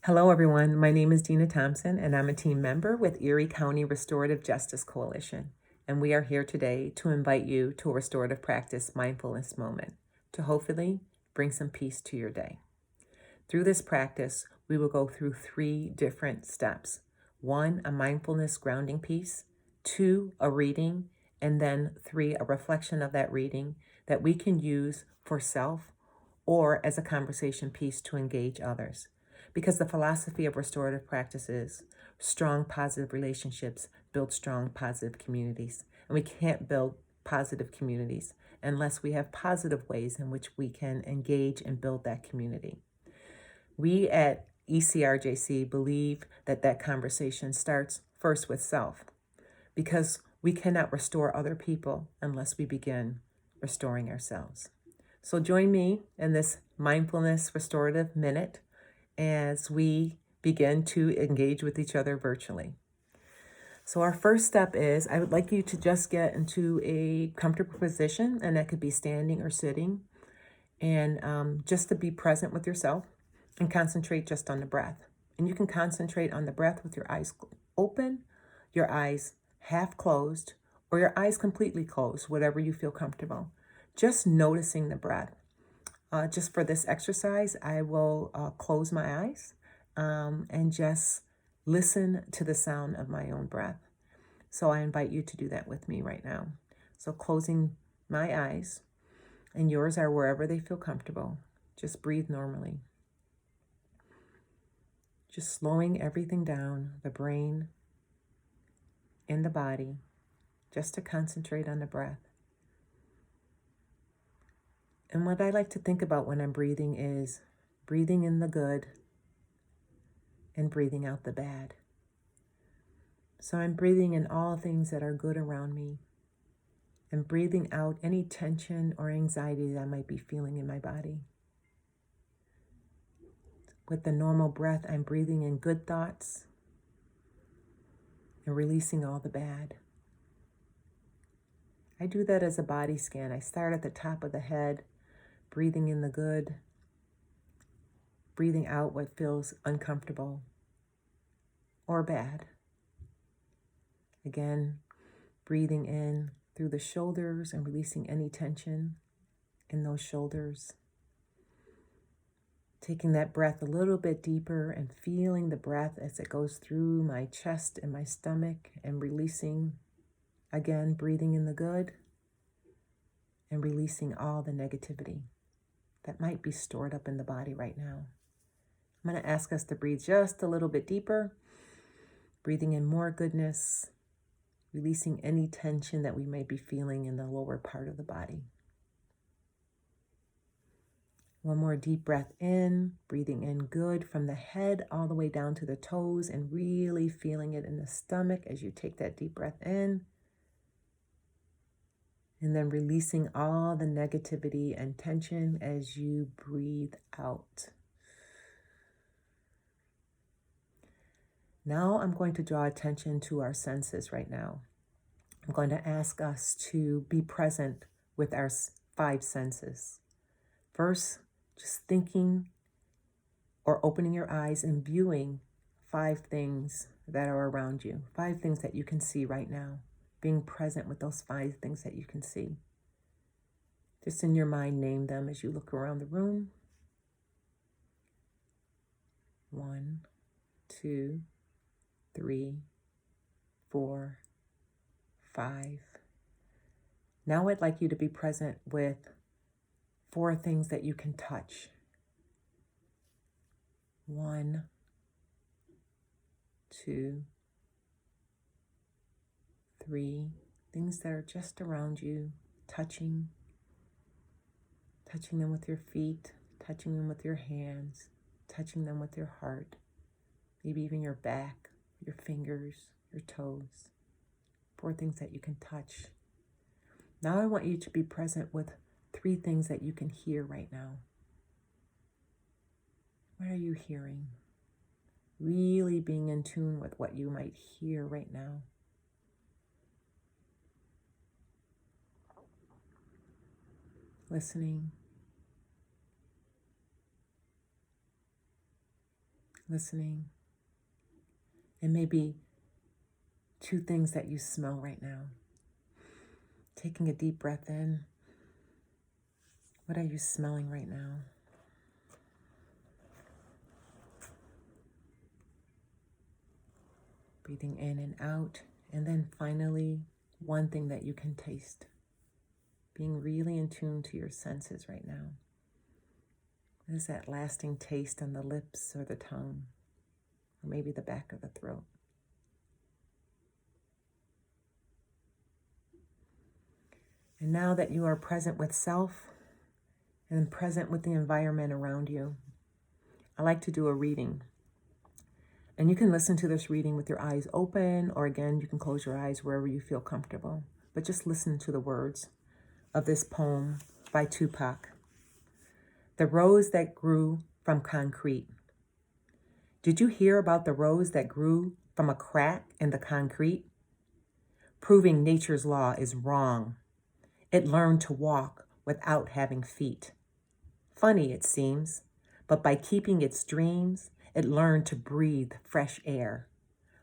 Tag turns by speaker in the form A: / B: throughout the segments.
A: Hello, everyone. My name is Dina Thompson, and I'm a team member with Erie County Restorative Justice Coalition. And we are here today to invite you to a restorative practice mindfulness moment to hopefully bring some peace to your day. Through this practice, we will go through 3 different steps. 1, a mindfulness grounding piece. 2, a reading. And then 3, a reflection of that reading that we can use for self or as a conversation piece to engage others. Because the philosophy of restorative practices, strong positive relationships build strong positive communities. And we can't build positive communities unless we have positive ways in which we can engage and build that community. We at ECRJC believe that conversation starts first with self, because we cannot restore other people unless we begin restoring ourselves. So join me in this mindfulness restorative minute as we begin to engage with each other virtually. So our first step is, I would like you to just get into a comfortable position, and that could be standing or sitting, and just to be present with yourself and concentrate just on the breath. And you can concentrate on the breath with your eyes open, your eyes half closed, or your eyes completely closed, whatever you feel comfortable. Just noticing the breath. Just for this exercise, I will close my eyes and just listen to the sound of my own breath. So I invite you to do that with me right now. So closing my eyes, and yours are wherever they feel comfortable. Just breathe normally. Just slowing everything down, the brain and the body, just to concentrate on the breath. And what I like to think about when I'm breathing is breathing in the good and breathing out the bad. So I'm breathing in all things that are good around me and breathing out any tension or anxiety that I might be feeling in my body. With the normal breath, I'm breathing in good thoughts and releasing all the bad. I do that as a body scan. I start at the top of the head, breathing in the good, breathing out what feels uncomfortable or bad. Again, breathing in through the shoulders and releasing any tension in those shoulders. Taking that breath a little bit deeper and feeling the breath as it goes through my chest and my stomach, and releasing, again, breathing in the good and releasing all the negativity that might be stored up in the body right now. I'm going to ask us to breathe just a little bit deeper, breathing in more goodness, releasing any tension that we may be feeling in the lower part of the body. One more deep breath in, breathing in good from the head all the way down to the toes, and really feeling it in the stomach as you take that deep breath in. And then releasing all the negativity and tension as you breathe out. Now I'm going to draw attention to our senses right now. I'm going to ask us to be present with our 5 senses. First, just thinking or opening your eyes and viewing 5 things that are around you, 5 things that you can see right now. Being present with those 5 things that you can see. Just in your mind, name them as you look around the room. 1, 2, 3, 4, 5. Now I'd like you to be present with 4 things that you can touch. 1, 2, 3, things that are just around you, touching them with your feet, touching them with your hands, touching them with your heart, maybe even your back, your fingers, your toes. 4 things that you can touch. Now I want you to be present with 3 things that you can hear right now. What are you hearing? Really being in tune with what you might hear right now. Listening. listening, and maybe 2 things that you smell right now. Taking a deep breath in. What are you smelling right now? Breathing in and out. And then finally, 1 thing that you can taste. Being really in tune to your senses right now. What is that lasting taste on the lips or the tongue? Or maybe the back of the throat? And now that you are present with self and present with the environment around you, I like to do a reading. And you can listen to this reading with your eyes open, or again, you can close your eyes wherever you feel comfortable. But just listen to the words of this poem by Tupac. The rose that grew from concrete. Did you hear about the rose that grew from a crack in the concrete? Proving nature's law is wrong. It learned to walk without having feet. Funny, it seems, but by keeping its dreams, it learned to breathe fresh air.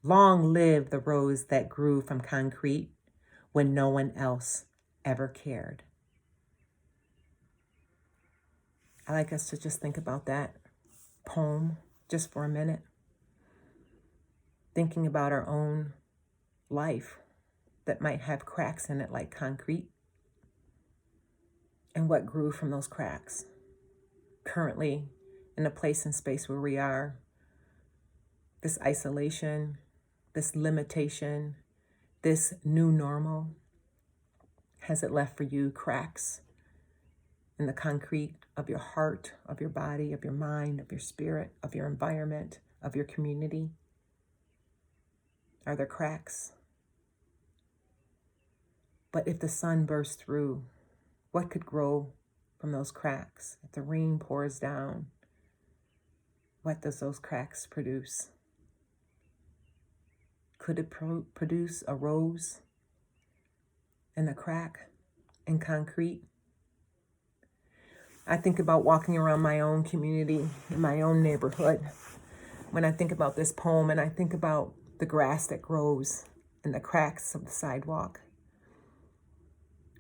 A: Long live the rose that grew from concrete when no one else ever cared. I like us to just think about that poem just for a minute. Thinking about our own life that might have cracks in it like concrete, and what grew from those cracks. Currently, in a place and space where we are, this isolation, this limitation, this new normal, has it left for you cracks in the concrete of your heart, of your body, of your mind, of your spirit, of your environment, of your community? Are there cracks? But if the sun bursts through, what could grow from those cracks? If the rain pours down, what does those cracks produce? Could it produce a rose in a crack in concrete? I think about walking around my own community, in my own neighborhood, when I think about this poem, and I think about the grass that grows in the cracks of the sidewalk,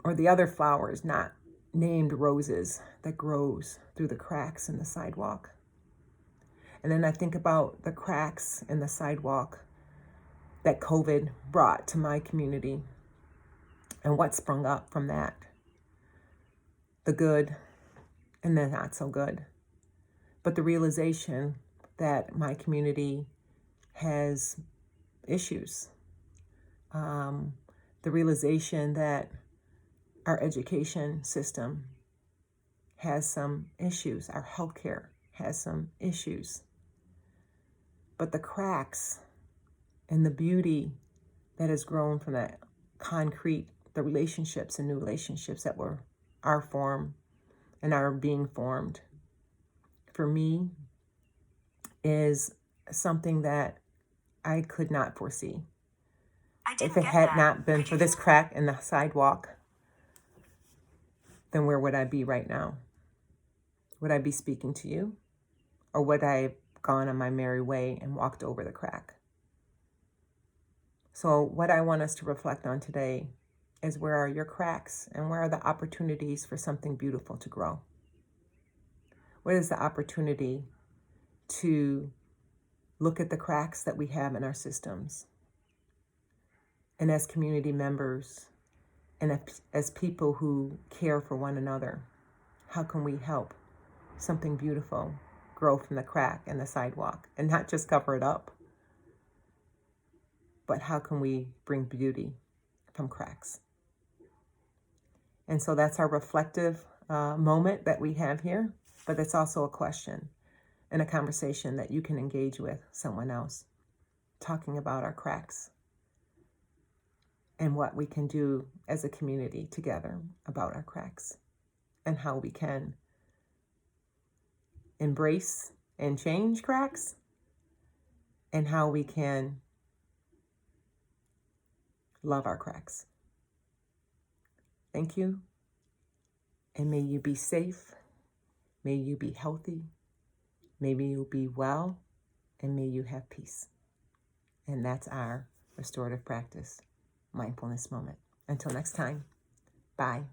A: or the other flowers not named roses that grows through the cracks in the sidewalk. And then I think about the cracks in the sidewalk that COVID brought to my community and what sprung up from that. The good and the not so good. But the realization that my community has issues. The realization that our education system has some issues. Our healthcare has some issues. But the cracks and the beauty that has grown from that concrete, the relationships and new relationships that are formed and are being formed, for me, is something that I could not foresee. If it had not been for this crack in the sidewalk, then where would I be right now? Would I be speaking to you? Or would I have gone on my merry way and walked over the crack? So what I want us to reflect on today is, where are your cracks and where are the opportunities for something beautiful to grow? What is the opportunity to look at the cracks that we have in our systems? And as community members, and as people who care for one another, how can we help something beautiful grow from the crack in the sidewalk, and not just cover it up, but how can we bring beauty from cracks? And so that's our reflective moment that we have here, but it's also a question and a conversation that you can engage with someone else, talking about our cracks and what we can do as a community together about our cracks, and how we can embrace and change cracks, and how we can love our cracks. Thank you, and may you be safe, may you be healthy, may you be well, and may you have peace. And that's our restorative practice, mindfulness moment. Until next time, bye.